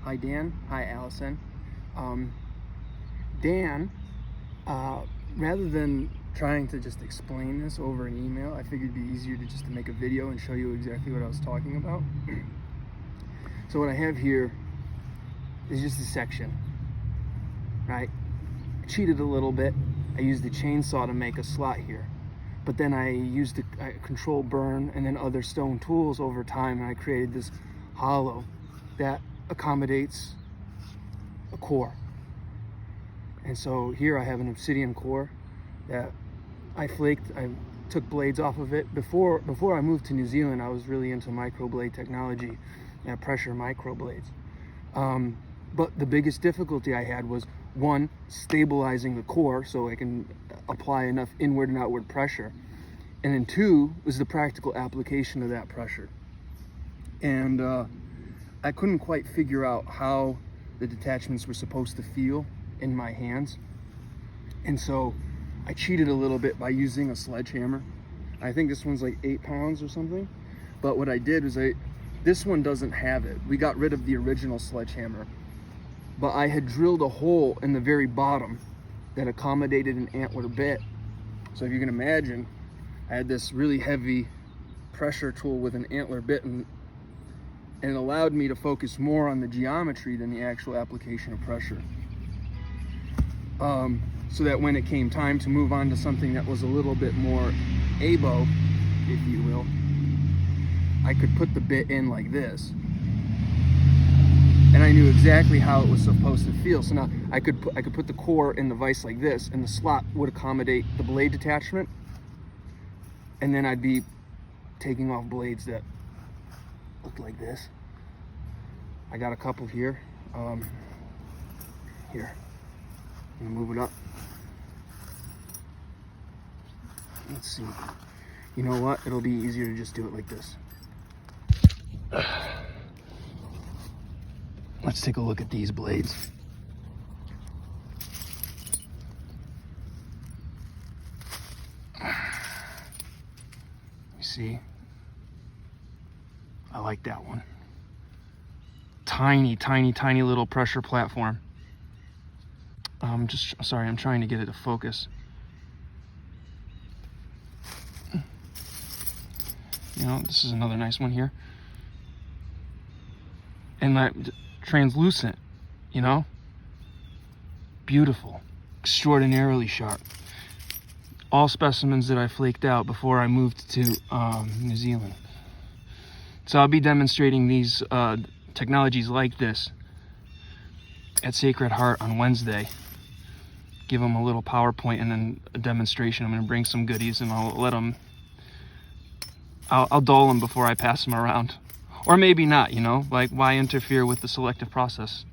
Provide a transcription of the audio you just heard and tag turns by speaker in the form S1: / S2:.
S1: Hi Dan, hi Allison. Dan, rather than trying to just explain this over an email, I figured it'd be easier to just make a video and show you exactly what I was talking about. So what I have here is just a section, right? I cheated a little bit. I used the chainsaw to make a slot here, but then I used the control burn and then other stone tools over time, and I created this hollow that accommodates a core. And so here I have an obsidian core that I flaked. I took blades off of it. Before I moved to New Zealand, I was really into microblade technology and pressure microblades. But the biggest difficulty I had was, one, stabilizing the core so I can apply enough inward and outward pressure. And then two, was the practical application of that pressure. And I couldn't quite figure out how the detachments were supposed to feel in my hands. And so I cheated a little bit by using a sledgehammer. I think this one's like 8 pounds or something. But what I did was this one doesn't have it. We got rid of the original sledgehammer. But I had drilled a hole in the very bottom that accommodated an antler bit. So if you can imagine, I had this really heavy pressure tool with an antler bit, and it allowed me to focus more on the geometry than the actual application of pressure. So that when it came time to move on to something that was a little bit more abo, if you will, I could put the bit in like this. And I knew exactly how it was supposed to feel. So now I could put the core in the vise like this, and the slot would accommodate the blade detachment. And then I'd be taking off blades that looked like this. I got a couple here. Here, I'm gonna move it up. Let's see. You know what? It'll be easier to just do it like this. Let's take a look at these blades. You see? I like that one. Tiny, tiny, tiny little pressure platform. I'm trying to get it to focus. You know, this is another nice one here. And that translucent, you know? Beautiful, extraordinarily sharp. All specimens that I flaked out before I moved to New Zealand. So I'll be demonstrating these technologies like this at Sacred Heart on Wednesday. Give them a little PowerPoint and then a demonstration. I'm gonna bring some goodies and I'll let them, I'll dull them before I pass them around. Or maybe not, you know, like why interfere with the selective process?